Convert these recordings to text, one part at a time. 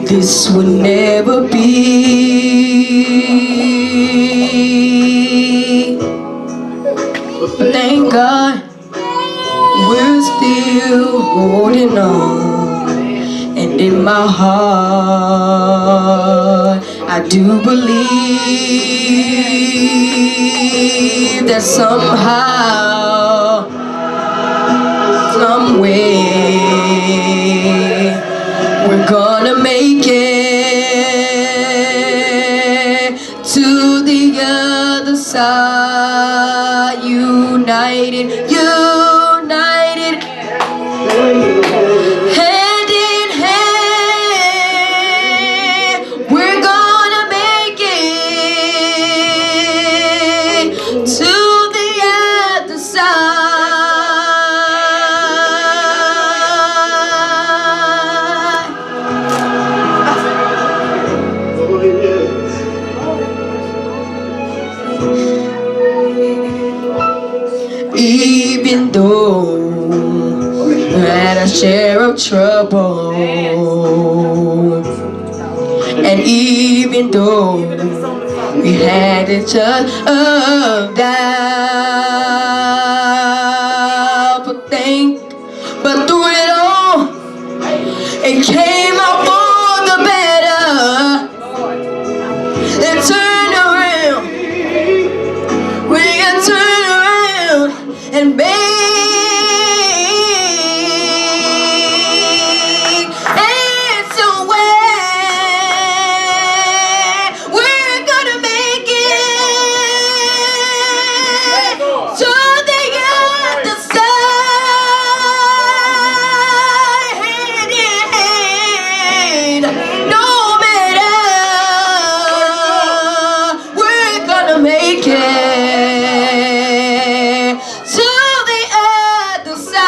this would never be. But thank God we're still holding on. And in my heart I do believe that somehow, some way, we're gonna make it to the other side. United, united, hand in hand, we're gonna make it to the other side. Even though we had a share of trouble, and even though we had each other down, but through it all, it came out for the better. And turn around, we can turn around and make it somewhere. We're gonna make it to the other side, hand in hand. No matter, we're gonna make it to the other side,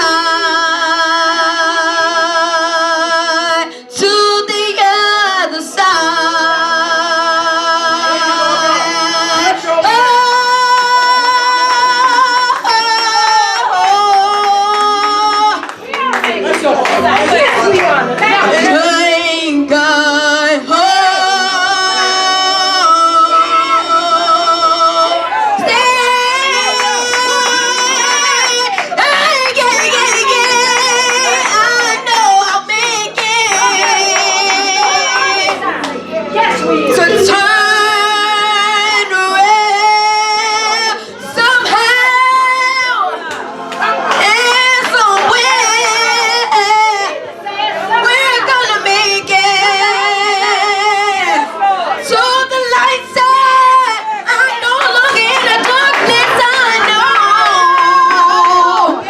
to the other side. Thank God. To turn around somehow and somewhere, we're gonna make it to the light side. I'm no longer in the darkness. I know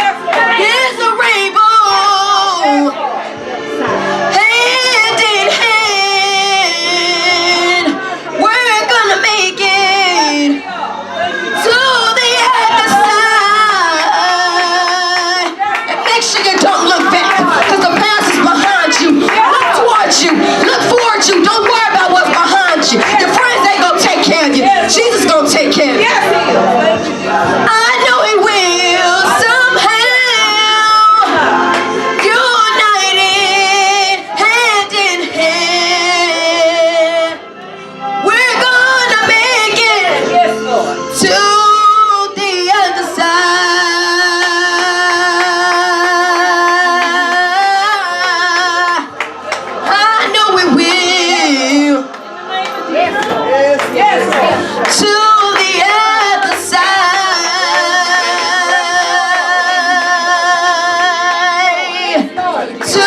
there's a rainbow, hand in hand. We're gonna make it to the other side. And make sure you don't look back, because the past is behind you. Look towards you, look forward you. Don't worry about what's behind you. Your friends ain't gonna take care of you. Jesus gonna take care of you. I know he will somehow. United, hand in hand, we're gonna make it to the other side. I know we will. To the other side, to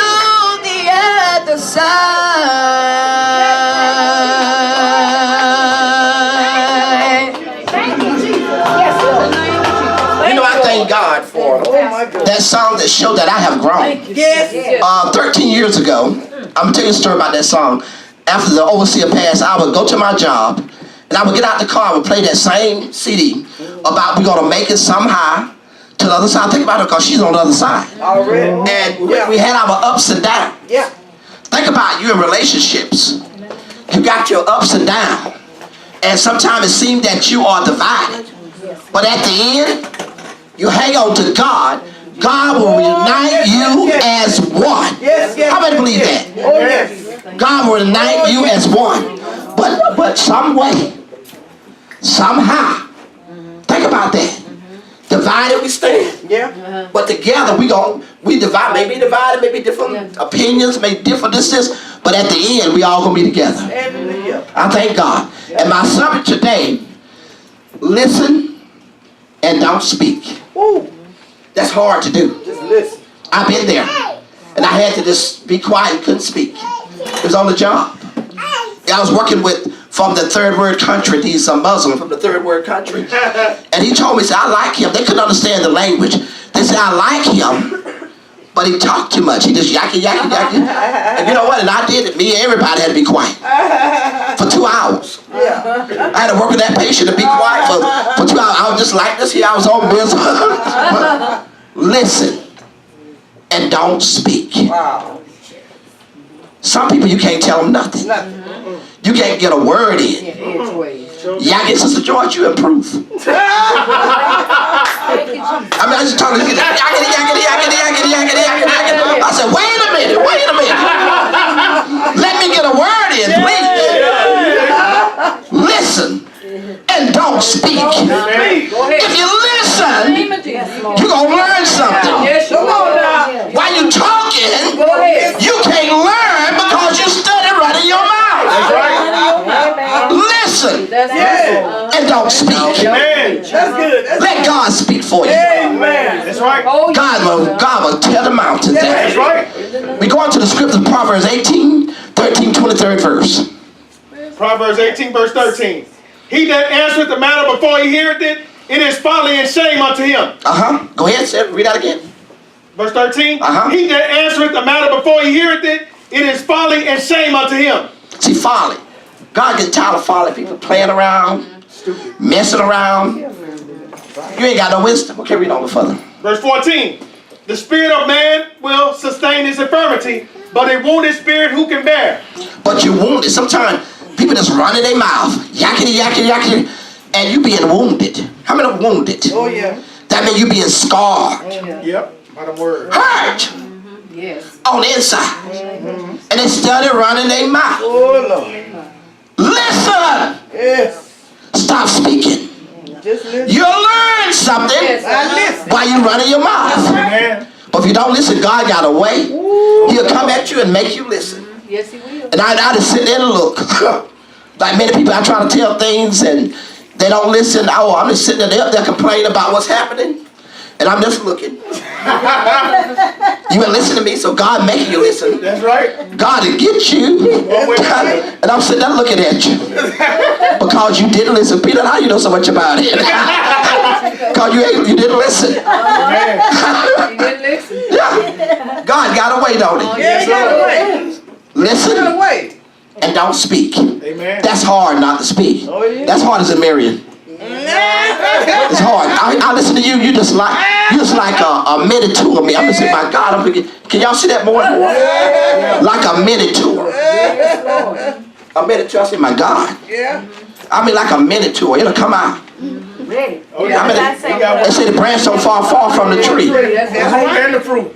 the other side. You know, I thank God for that song that showed that I have grown. 13 years ago, I'm going to tell you a story about that song. After the overseer passed, I would go to my job, and I would get out the car, I would play that same CD about we're going to make it somehow to the other side. Think about it, because she's on the other side. And we had our ups and downs. Think about you in relationships. You got your ups and downs. And sometimes it seems that you are divided. But at the end, you hang on to God. God will unite you as one. How many believe that? God will unite you as one. But some way, somehow, think about that. Divided we stand. Yeah. But together we divide, maybe divided, maybe different opinions, maybe different this. But at the end, we all gonna be together. I thank God. And my subject today, listen and don't speak. Woo. That's hard to do. Just listen. I've been there. And I had to just be quiet and couldn't speak. It was on the job. I was working from the third world country. He's a Muslim from the third world country. And he told me, he said, I like him. They couldn't understand the language. They said, I like him, but he talked too much. He just yakky. And you know what? And I did it. Me and everybody had to be quiet for 2 hours. Yeah. I had to work with that patient to be quiet for 2 hours. I was just like this here. I was on business. Listen and don't speak. Wow. Some people you can't tell them nothing. You can't get a word in. Yakking, Sister George, you improve. I mean, I just talking to you. Yakking. I said, wait a minute. Let me get a word in, please. Listen and don't speak. If you listen, you're going to learn something. While you're talking, you can't learn because you study running your mouth. That's right. Listen and don't speak. Amen. That's good. Let God speak for you. Amen. That's right. God will tear the mountains down. That's right. We go into the scripture, Proverbs 18, 13, 23rd verse. Proverbs 18, verse 13. He that answereth the matter before he heareth it, it is folly and shame unto him. Go ahead, read that again. Verse 13. Uh-huh. He that answereth the matter before he heareth it, it is folly and shame unto him. See, folly. God gets tired of folly. People playing around, messing around. You ain't got no wisdom. Okay, read on further. Verse 14. The spirit of man will sustain his infirmity, but a wounded spirit who can bear? But you're wounded. Sometimes people just run in their mouth, yakety, and you being wounded. How many are wounded? Oh, yeah. That means you being scarred, Yep. By the word. hurt on the inside. And they started running their mouth. Oh, Lord. Listen. Yes. Stop speaking. Just listen. You'll learn something I listen. while you're running your mouth. Amen. But if you don't listen, God got a way. He'll come at you and make you listen. Yes, he will. And I just sit there and look. Like many people, I try to tell things and they don't listen. Oh, I'm just sitting there, they're complaining about what's happening. And I'm just looking. You ain't listening to me, so God making you listen. That's right. God will get you. And I'm sitting there looking at you. Because you didn't listen. Peter, how you know so much about it? Because you didn't listen. Amen. He didn't listen. Yeah. God got a way, don't he? Yeah, you got away. Listen Got away. and don't speak. Amen. That's hard not to speak. Oh, yeah. That's hard as a Marion. It's hard. I listen to you. You just like a minute tour of me. I'm just saying, my God, I'm thinking, can y'all see that more and more? Like a minute tour. A minute tour. I say, my God. Yeah. I mean, like a minute tour. It'll come out. Ready. Oh, I mean, they say the branch don't fall far from the tree. The fruit and the fruit.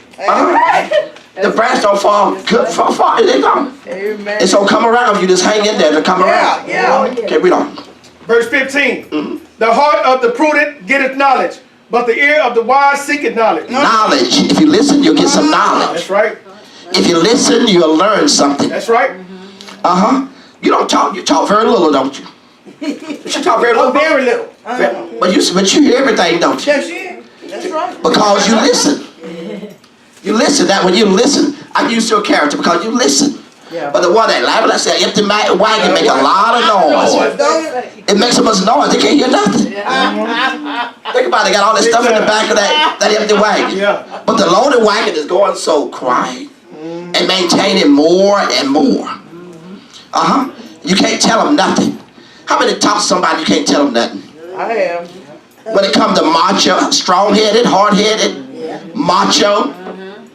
The branch don't fall far. They don't. Amen. It's gonna come around. You just hang in there to come around. Yeah. Okay, read on. Verse 15. The heart of the prudent getteth knowledge, but the ear of the wise seeketh knowledge. Knowledge. If you listen, you'll get some knowledge. That's right. If you listen, you'll learn something. That's right. You don't talk. You talk very little, don't you? You talk very Oh, little. very little. But you hear everything, don't you? Yes, yeah. That's right. Because you listen. You listen. That when you listen, I use your character because you listen. Yeah. But the one that loud, I say, empty wagon make a lot of noise. It makes so much noise they can't hear nothing. Think about it. They got all this stuff in the back of that empty wagon. Yeah. But the loaded wagon is going so quiet and maintaining more and more. You can't tell them nothing. How many talk to somebody you can't tell them nothing? I am. When it comes to macho, strong-headed, hard-headed, macho,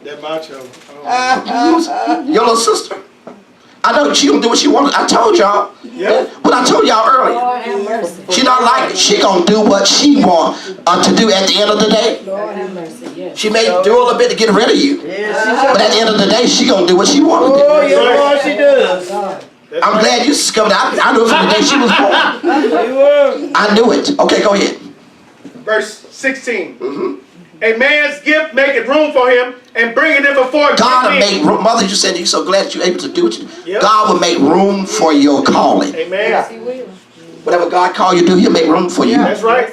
That macho. your little sister. I know she gonna do what she wants. I told y'all. Yeah. But I told y'all earlier. She not like it. She gonna do what she want to do at the end of the day. She may do a little bit to get rid of you. But at the end of the day, she gonna do what she wants to do. Oh, yeah, Lord, she does. I'm glad you discovered that. I knew it from the day she was born. I knew it. Okay, go ahead. Verse 16. A man's gift maketh room for him and bringeth it before God will men. make room. Mother, you said you're so glad that you're able to do it. Yep. God will make room for your calling. Amen. Whatever God called you to do, He'll make room for you. That's right.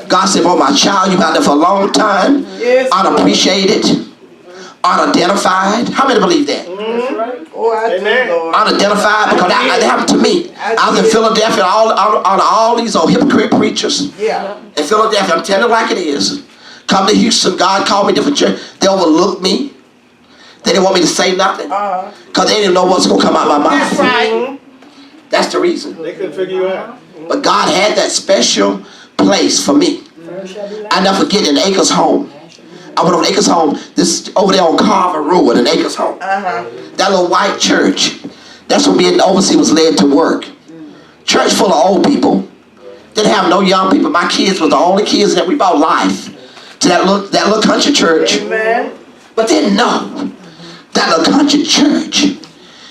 God said, "Oh, my child, you've been out there for a long time, Yes. unappreciated, unidentified." How many believe that? Oh, I Amen. do, Lord. Unidentified, because that happened to me. I was in Philadelphia, all these old hypocrite preachers. Yeah. In Philadelphia, I'm telling it like it is. Come to Houston, God called me different church. They overlooked me. They didn't want me to say nothing. Because they didn't know what's going to come out of my mouth. That's right. That's the reason. They couldn't figure you out. But God had that special place for me. I never forget in Acres Home. I went over to Acres Home, this over there on Carver Road in Acres Home. That little white church. That's where me and the overseer was led to work. Church full of old people. Didn't have no young people. My kids were the only kids that we brought life to that little country church. Amen. But didn't know that little country church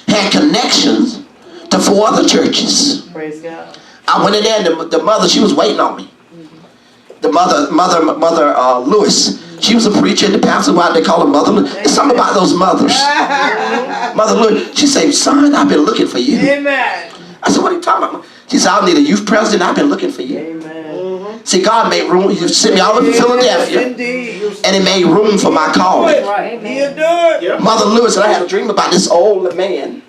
had connections to 4 other churches. Praise God. I went in there and the mother, she was waiting on me. The mother Lewis, she was a preacher, the pastor, why they call her Mother Lewis. There's something about those mothers. Mother Lewis, she said, "Son, I've been looking for you." Amen. I said, "What are you talking about?" She said, "I need a youth president, I've been looking for you." Amen. See, God made room. He sent me all over Philadelphia, Indeed. and He made room for my calling. He'll do it. Yep. Mother Lewis and I had a dream about this old man.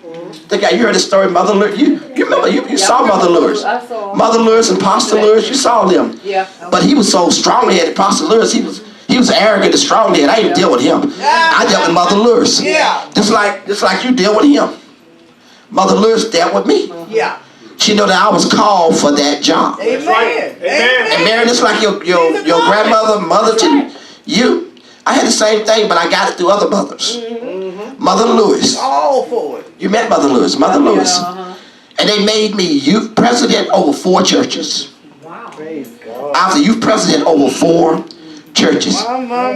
Think you heard the story, Mother Lewis. You remember, you saw Mother Lewis. I saw. Mother Lewis and Pastor Lewis, you saw them. Yeah. But he was so strong-headed, Pastor Lewis, he was arrogant and strong-headed. I didn't deal with him. I dealt with Mother Lewis. Yeah. Just like you deal with him. Mother Lewis dealt with me. Yeah. She knew that I was called for that job. Amen. Amen. And Mary, just like your grandmother, mother to you, I had the same thing, but I got it through other mothers. Mother Lewis. All for it. You met Mother Lewis. Mother Lewis. And they made me youth president over 4 churches. Wow. Praise God. I was the youth president over 4 churches.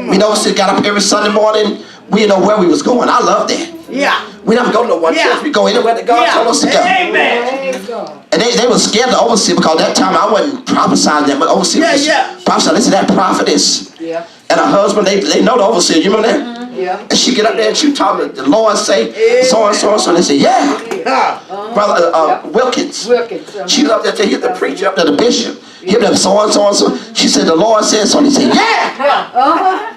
We know we got up every Sunday morning. We didn't know where we was going. I love that. Yeah. We never go to no one Yeah. church. We go anywhere that God told us to go. Amen. Praise God. And they were scared to oversee because that time I wasn't prophesying them, but overseer was prophesying. They said that prophetess Yeah. and her husband, they know the overseer. You remember that? Yeah. And she get up there and she told me, the Lord say, so and so and so. And they said, yeah. Brother Wilkins. She was up there to hear the preacher, up there, the bishop. Hear them so and so and so. She said, the Lord said so. And he said, yeah.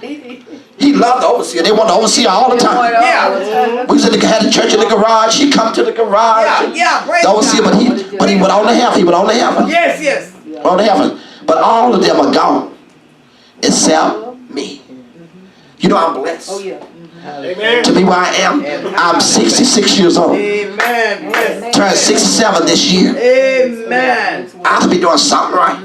He loved the overseer. They wanted the overseer all the time. Yeah. We said they had the church in the garage. He come to the garage. Yeah. Praise The overseer, God. but he went on to heaven. He went on to heaven. Yes. On to heaven. But all of them are gone. Except me. You know I'm blessed. Oh yeah. Amen. To be where I am, I'm 66 years old. Amen. Yes. Turned 67 this year. Amen. I have to be doing something right.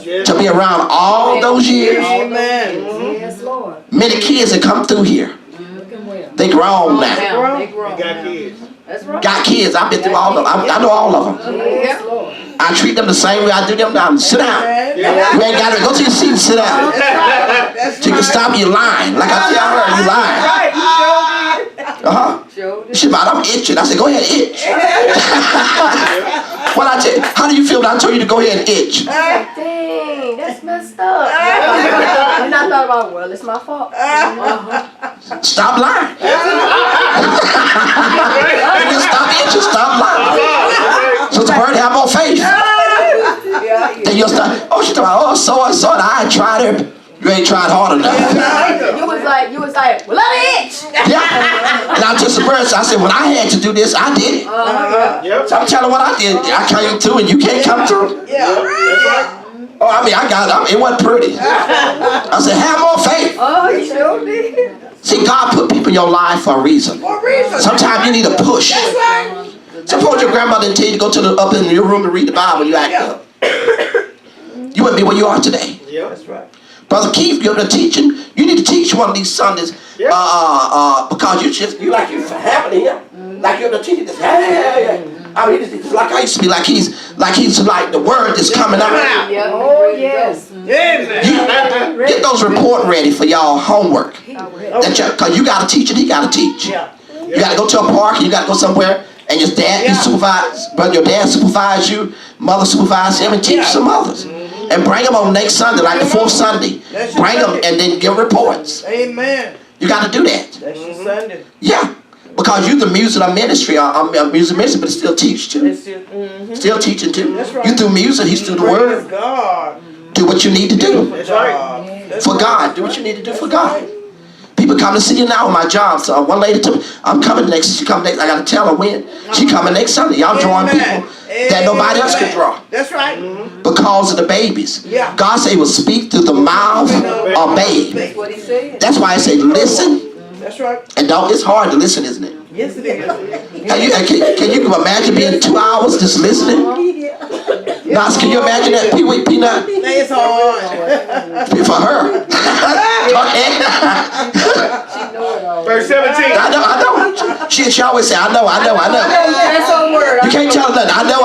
Yes. To be around all those years. Amen. Yes, Lord. Many kids that come through here. Looking well. They grown now. They grown. You got kids. That's right. Got kids. I've been through all of them. I know all of them. Yes, Lord. I treat them the same way I do them now. Sit down. Amen. You ain't got to go to your seat and sit down. That's So you can stop you lying. Like I tell her, you lying. right. You sure did. She about, I'm itching. I said, go ahead, itch. What I tell you, how do you feel when I told you to go ahead and itch? Dang, that's messed up. And I thought about, well, it's my fault. Stop lying. Stop itching. Stop lying. Sister Bird, have more faith. Then you'll start, she talking about, so and so, and I tried her. You ain't tried hard enough. You was like, well, let it itch. Yeah. And I'm just a person. I said, when I had to do this, I did it. Yep. So I'm telling you what I did. I came through and you can't come through. Yeah. That's right. Oh, I mean, I got it. It wasn't pretty. I said, have more faith. Oh, you sure did. See, God put people in your life for a reason. For a reason. Sometimes you need a push. That's right. Suppose your grandmother didn't tell you to go to up in your room and read the Bible, you act up. You wouldn't be where you are today. Yep. That's right. Brother Keith, you're the teaching. You need to teach one of these Sundays because you like you happening here. Like you're the teacher. Just, hey. I mean, it's like I used to be like he's like the word that's coming out. Yeah. Oh, yes. Amen. Get those report ready for y'all homework. Because you got to teach and he got to teach. Yeah. You got to go to a park and you got to go somewhere and your dad, your dad supervise you, mother supervise him and teach some others. And bring them on next Sunday, like the fourth Sunday. Bring them and then give reports. Amen. You got to do that. That's your Sunday. Yeah. Because you're the music ministry, I'm a music ministry, but still teach too. Still teaching too. That's right. You do music, he's through the Praise word. God. Do what you need to do. That's right. That's For God. Do what you need to do for God. People come to see you now on my job. So one lady told me, I'm coming next. She coming next. I got to tell her when. She coming next Sunday. Y'all drawing people that nobody else could draw. That's right. Because of the babies. Yeah. God said he will speak through the mouth of babes. That's what he said. That's why I say listen. That's right. And don't. It's hard to listen, isn't it? Yes, it is. Can you imagine being 2 hours just listening? Nas, can you imagine that? Peanut? It's hard. For her. Verse 17. I know. She always say, I know. That's her word. You can't tell her nothing. I know.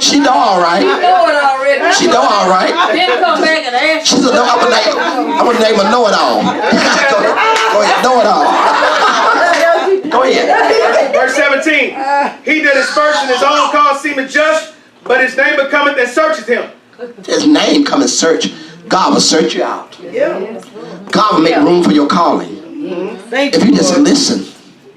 She know all right. You know it already. She know all right. Then come back and ask She's a know. I'm gonna name her Know It All. Go ahead, Know It All. Go ahead. Verse 17. He that is first in his own cause seemeth just, but his name becometh and searcheth him. His name come and search. God will search you out. Yeah. God will make room for your calling. Thank If you just listen.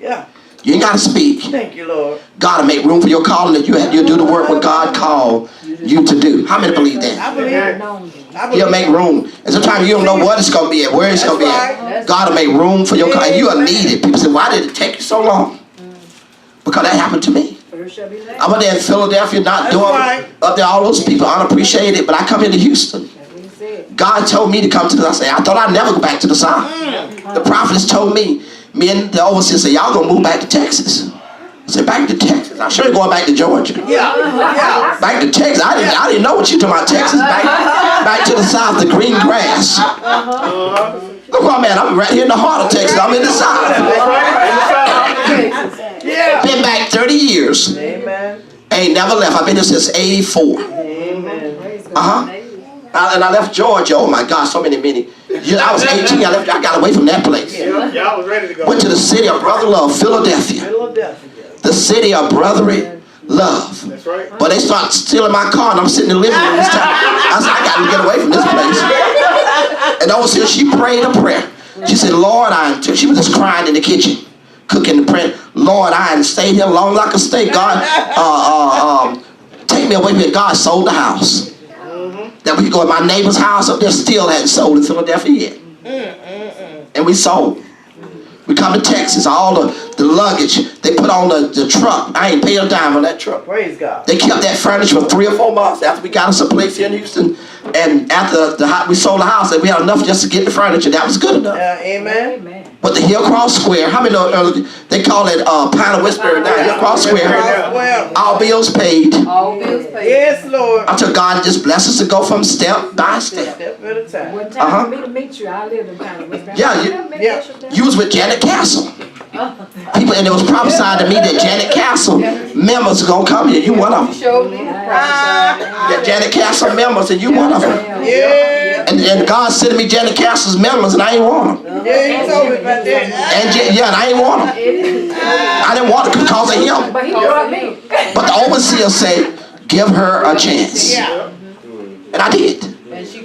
Yeah. You ain't got to speak. Thank you, Lord. God will make room for your calling that you do the work what God called you to do. How many believe that? I believe it. He'll make room. And sometimes you don't know what it's going to be at, where it's going to be at. God will make room for your calling. And you are needed. People say, why did it take you so long? Because that happened to me. I'm up there in Philadelphia, not doing up there, all those people unappreciated, but I come into Houston. God told me to come to this. I said, I thought I'd never go back to the South. The prophets told me and the overseer said, y'all gonna move back to Texas. I said, back to Texas? I'm sure you're going back to Georgia. Yeah. Back to Texas. I didn't know what you were talking about, Texas. Back to the South, the green grass. Look, man, I'm right here in the heart of Texas. I'm in the South. Yeah. Been back 30 years. Amen. Ain't never left. I've been here since 84. Amen. And I left Georgia. Oh my God, so many. I was 18. I got away from that place. Y'all was ready to go. Went to the city of brotherly love, Philadelphia. The city of brotherly love. That's right. But they start stealing my car, and I'm sitting in the living room this time. I said, I got to get away from this place. And the overseer, she prayed a prayer. She said, Lord, she was just crying in the kitchen, cooking the prayer. Lord, I ain't stayed here long as I could stay. God, take me away from here. God sold the house. That we could go to my neighbor's house up there, still hadn't sold in Philadelphia yet. And we sold. We come to Texas, all the luggage they put on the truck. I ain't paid a dime on that truck. Praise God. They kept that furniture for 3 or 4 months after we got us a place here in Houston. And after we sold the house, and we had enough just to get the furniture. That was good enough. Amen. But the Hillcross Square, how many know they call it Pine of Westbury now, Hillcross Square. All bills paid. All bills paid. Yes, Lord. Until God just blessed us to go from step by step. Step at a time. One time for me to meet you, I lived in Pine West. Yeah, you was with Janet Castle. People, and it was prophesied to me that Janet Castle members are gonna come here. You one of them. Showed me. Yeah, Janet Castle members, and you one of them. Yeah. And God sent me Janet Castle's members, and I ain't want them. Yeah, you told me about that. And I ain't want them. I didn't want it because of him. But he brought me. But the overseer said, give her a chance. Yeah. And I did.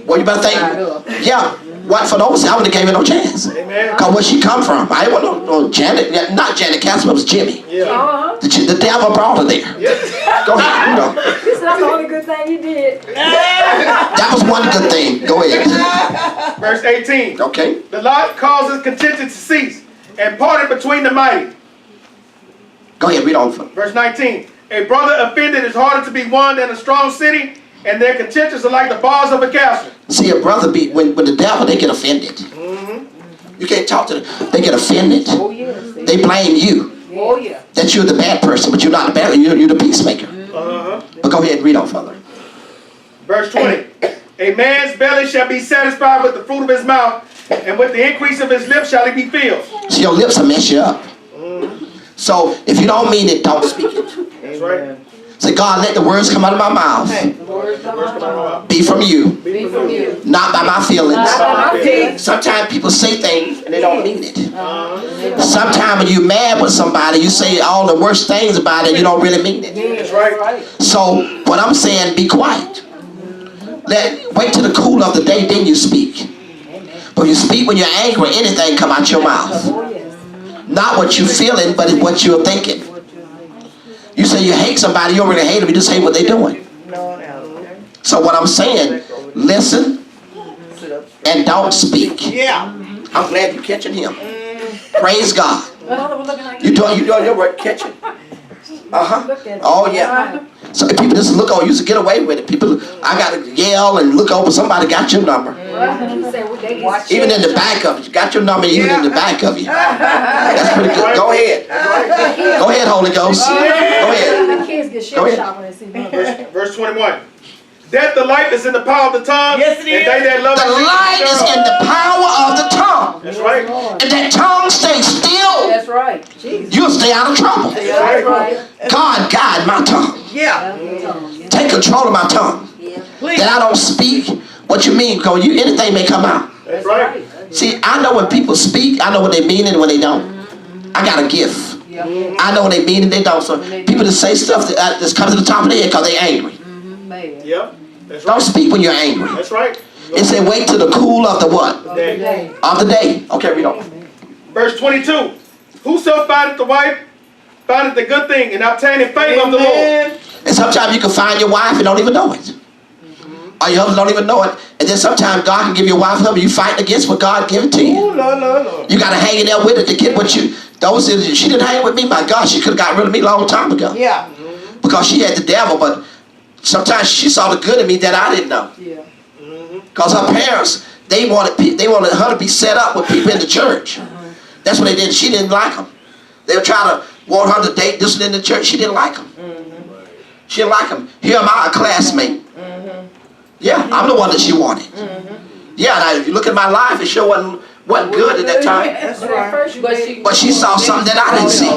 Well, you better think, yeah, what for the overseer, I wouldn't have gave her no chance. Because where she come from, I ain't want no Janet, not Janet Castle, it was Jimmy. The devil brought her there. Go ahead, you know. This is the only good thing you did. That was one good thing. Go ahead. Verse 18. Okay. The Lord causes contention to cease and parted between the mighty. Go ahead, read on. Verse 19. A brother offended is harder to be won than a strong city, and their contentions are like the bars of a castle. See, a brother when the devil, they get offended. You can't talk to them. They get offended. Oh, yeah. They blame you. Oh, yeah. That you're the bad person, but you're not the bad one. You're the peacemaker. But go ahead and read on further. Verse 20. A man's belly shall be satisfied with the fruit of his mouth, and with the increase of his lips shall he be filled. See, your lips will mess you up. So if you don't mean it, don't speak it. That's right. So Say, God, let the words come out of my mouth be from you, not by my feelings. Sometimes people say things and they don't mean it. Sometimes when you're mad with somebody, you say all the worst things about it and you don't really mean it. That's right. So what I'm saying, be quiet. Wait till the cool of the day, then you speak. But you speak when you're angry, anything come out your mouth. Not what you're feeling, but what you're thinking. You say you hate somebody, you don't really hate them, you just hate what they're doing. So what I'm saying, listen and don't speak. I'm glad you're catching him. Praise God. You doing your work, catching. Oh yeah. So if people just look over, you used to get away with it. People, I got to yell and look over. Somebody got your number. Even in the back of you, got your number. Even in the back of you. That's pretty good. Go ahead. Go ahead, Holy Ghost. Go ahead. Go ahead. Verse 21. Death and life is in the power of the tongue. Yes, it is. And they that love The light is in the power of the tongue. That's right. And that tongue stays still, That's right. Jesus. you'll stay out of trouble. That's right. God, guide my tongue. Take control of my tongue. That I don't speak what you mean, because anything may come out. That's right. See, I know when people speak, I know what they mean and when they don't. I got a gift. I know when they mean and they don't. So people that say stuff that just comes to the top of their head because they're angry. Yep. That's Don't right. speak when you're angry. That's right. It said wait till the cool of the what? Day. Of the day. Okay, read on. Verse 22. Whoso findeth the wife, findeth the good thing, and obtaineth favor of the Lord. And sometimes you can find your wife and don't even know it. Or your husband don't even know it. And then sometimes God can give your wife husband, you fighting against what God give it to you. You got to hang in there with it to get what you. Those she didn't hang with me. My God, she could have got rid of me a long time ago. Because she had the devil, but sometimes she saw the good in me that I didn't know. Because her parents, they wanted her to be set up with people in the church. That's what they did. She didn't like them. They were trying to want her to date this one in the church. She didn't like them. She didn't like them. Here am I, a classmate. Yeah, I'm the one that she wanted. Yeah, now if you look at my life, it sure wasn't good at that time. That's right. But she saw something that I didn't see.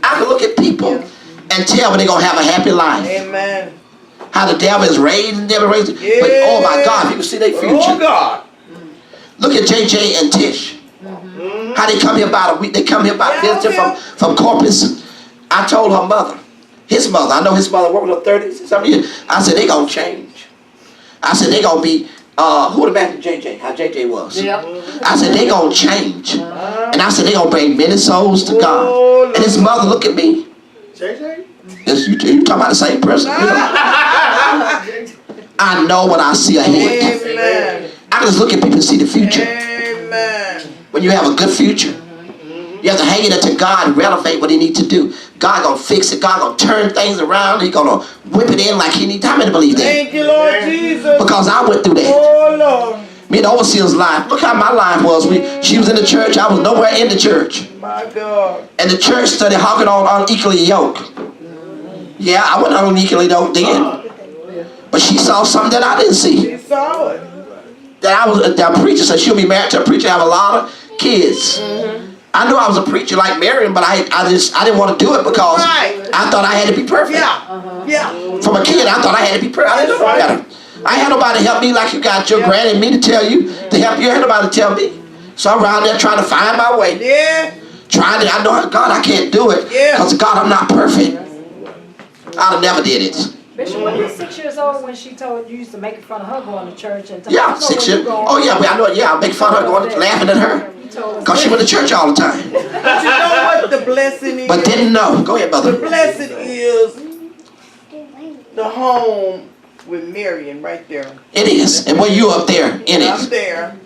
I can look at people and tell when they're going to have a happy life. How the devil is raising them and raising. But oh my God, people see their future. Oh God. Look at JJ and Tish. How they come here about a week. They come here about visiting from Corpus. I told her mother, his mother, I know his mother worked in her 30s, some years. I said, they going to change. I said, they going to be, who would imagine JJ, how JJ was. I said, they going to change. And I said, they going to bring many souls to God. And his mother looked at me. JJ? Yes, you talking about the same person. You know? I know what I see ahead. I can just look at people and see the future. When you have a good future, you have to hang it up to God and renovate what he needs to do. God gonna fix it. God gonna turn things around. He gonna whip it in like he needs. How many believe that? Thank you, Lord Jesus. Because I went through that. Oh Lord. Me and the overseer's life. Look how my life was. She was in the church. I was nowhere in the church. My God. And the church started hawking on unequally yoked. Yeah, I wasn't unequally yoked then. But she saw something that I didn't see. She saw it. That a preacher said she'll be married to a preacher, have a lot of kids. I knew I was a preacher like Marion, but I didn't want to do it because I thought I had to be perfect. From a kid, I thought I had to be perfect. I didn't know better. I had nobody to help me like you got your granny and me to tell you to help you. I had nobody to tell me. So I'm around there trying to find my way. Trying to, I know, God, I can't do it. Because God, I'm not perfect. I'd have never did it. Bishop, when you were 6 years old, when she told you used to make fun of her going to church and Yeah, 6 years. Oh yeah, I know. Yeah, I make fun of her going, laughing at her, cause she went to church all the time. But you know what the blessing is? But didn't know. Go ahead, brother. The blessing is the home with Marion right there. It is, and when you up there in I'm it, there,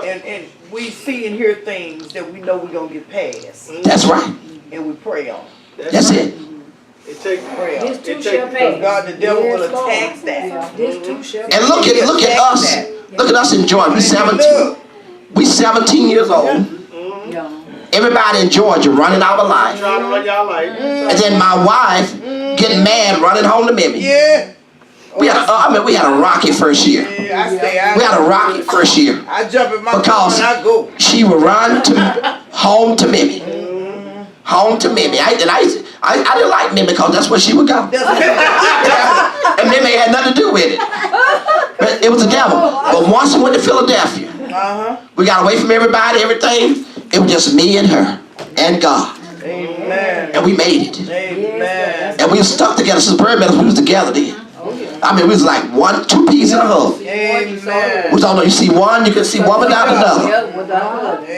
and we see and hear things that we know we're gonna get past, that's right. and we pray on. That's it. It takes Pray on. This too It shall takes- pass. God, the devil will Yes, Lord. attack that. This too shall And look at us. Look at us enjoying. We 17. We 17 years old. Everybody in Georgia running our life. trying to run y'all life. And then my wife getting mad running home to Mimi. We had a rocky first year. We had a rocky first year. I jump in my Because car and I go. she would run home to Mimi. Home to Mimi. I didn't like Mimi because that's where she would go. And Mimi had nothing to do with it. But it was the devil. But once we went to Philadelphia, we got away from everybody, everything. It was just me and her and God. Amen. And we made it. Amen. And we were stuck together. Since bird medals, we was together then. I mean, we was like 2 peas in a hug. Amen. We don't know. You see one, you can see one without another.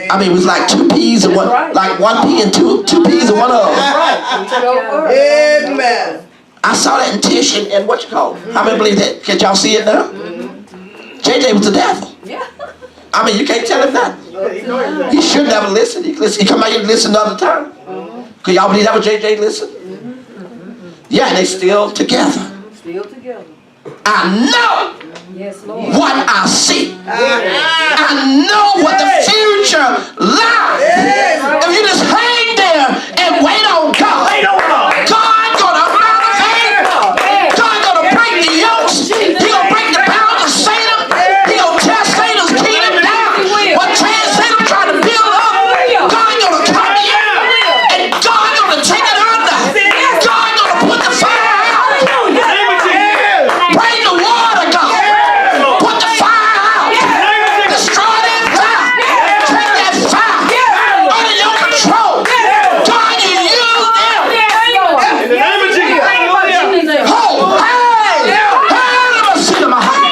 I mean, it was like 2 peas and one, like 1 pea and two peas and one hug. Amen. I saw that in Tish and what you call it? How many believe that? Can y'all see it now? JJ was the devil. I mean, you can't tell him nothing. He should never listen. He come out here and listen another time. Could y'all believe that was JJ listen? Yeah, and they still together. Still together. I know Yes, Lord. what I see. I know what the future lies. If you just hang there and wait on God, God gonna motivate. God gonna break the yokes. He gonna break the powers of Satan. He gonna tear Satan's kingdom down. What Satan trying to build up, God gonna come in and God gonna take it under. God gonna put the fire out. Bring the water, God. Put the fire out. Destroy that fire. Take that fire under your control. God, you use them. In the name of Jesus. Oh, hey, let me see my heart.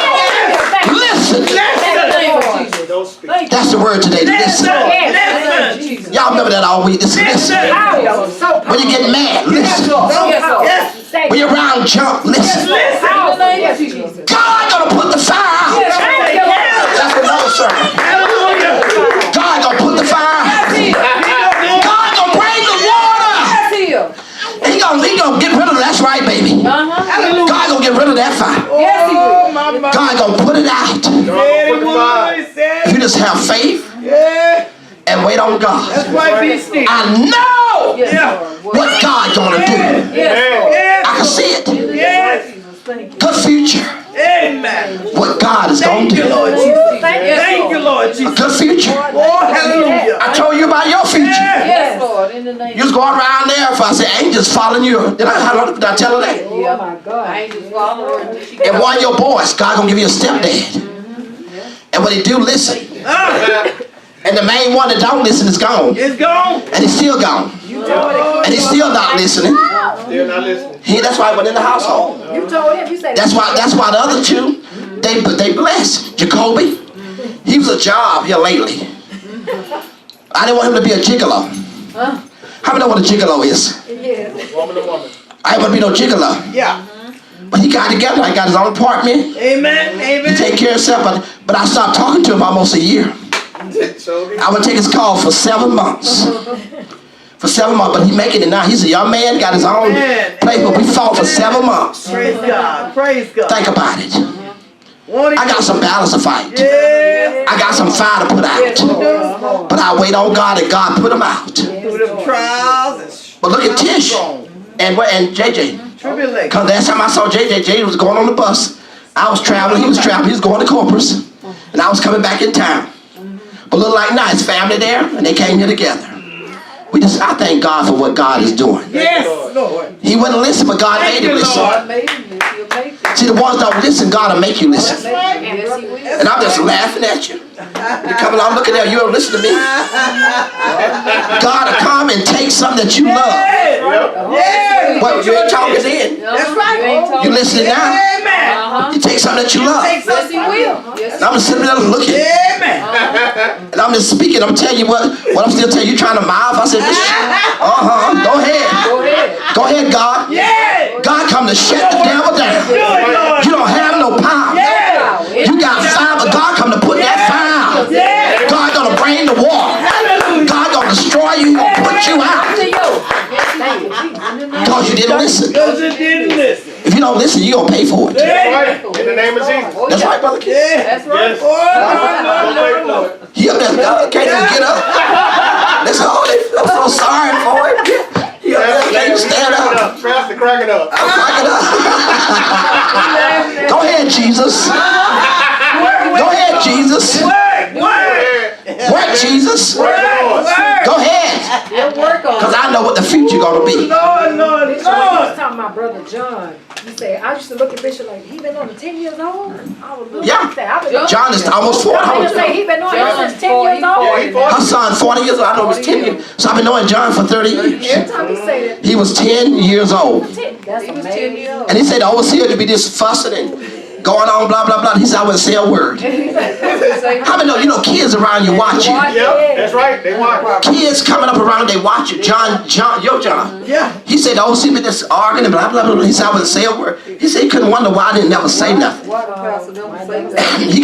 Listen. That's the word today. Listen. Y'all remember that all week. Listen. When you get mad, listen. When you're around junk, listen. God gonna put the fire out. That's another sermon. God gonna put the fire out. God gonna bring the water. He gonna get rid of it. That's right, baby. God gonna get rid of that fire. God gonna put it out. If you just have faith and wait on God. I know what God gonna do. I can see it. Good future. Amen. What God is gonna do. Thank you, Lord A Jesus. good future. Oh, hallelujah. I told you about your future. Yes, Lord. In the name You was going around there if I said angels following you. Did I tell her that? Oh my God. And one of your boys, God gonna give you a stepdad. And when he do listen, and the main one that don't listen is gone. It's gone. And he's still gone. And he's still not listening. Still not listening. That's why I went in the household. You told him. You said That's why the other two, they blessed. Jacoby, he was a job here lately. I didn't want him to be a gigolo. How many know what a gigolo is? Woman to woman. I didn't want to be no gigolo. Yeah. But he got together. I got his own apartment. Amen. He Amen. take care of himself. But I stopped talking to him almost a year. I would take his call for 7 months. For 7 months, but he making it now. He's a young man, got his own place, but we fought for 7 months. Praise God. Praise God. Think about it. I got some battles to fight. Yeah. I got some fire to put out. But I wait on God and God put them out. Through them trials and But look at Tish and JJ. tribulation. Because last time I saw JJ was going on the bus. I was traveling, he was traveling, he was going to Corpus. And I was coming back in town. But look like now, his family there, and they came here together. I thank God for what God is doing. Yes, Lord. He wouldn't listen, but God made him listen. See, the ones that don't listen, God will make you listen. And I'm just laughing at you. You come along looking at you, don't listen to me. God will come and take something that you love. Yeah. What, you ain't talking then? That's right. You listening now? Amen. You take something that you love. Take Yes, he something. will. And I'm just sitting there looking. Amen. And I'm just speaking. I'm telling you what I'm still telling you. You trying to mouth? I said, go ahead. Go ahead. Go ahead, God. Yeah. God come to shut the devil down. Do it, Lord. You don't have no power. Yeah. You got fire, but God come to put that fire out. Yeah. God gonna bring the water. Hallelujah. God gonna destroy you, put you out. Because you didn't listen. Because you didn't listen. If you don't listen, you gonna pay for it. Right. In the name of Jesus. That's right, brother Kid. Yeah. That's right. Yes. Oh, Lord, Lord. He up there, God, can't even get up. That's all. I'm so sorry for him. He up there, can't even stand up. Pastor, crack it up. I'm cracking up. Go ahead, Jesus. Go ahead, Jesus. Work, Jesus. Go ahead. He'll work on Because I know what the future gonna be. Lord, Lord. my brother John. You say, I used to look at Bishop like, he been on the 10 years old? I was looking Yeah. at that. I've been John is almost 40. I would say he been on it since 10 years old. Her son, 40 years old. I know he was 10 years. So I've been knowing John for 30 years. Every time he say that, He was 10 years old. that's amazing. And he said the overseer to be this fussing and going on, blah, blah, blah. He said, I wouldn't say a word. How many know, kids around you watch you? Yep, that's right. They watch. Kids coming up around, they watch you. John, John. Yeah. He said the overseer be just arguing and blah, blah, blah. He said, I wouldn't say a word. He said he couldn't wonder why I didn't never say nothing. He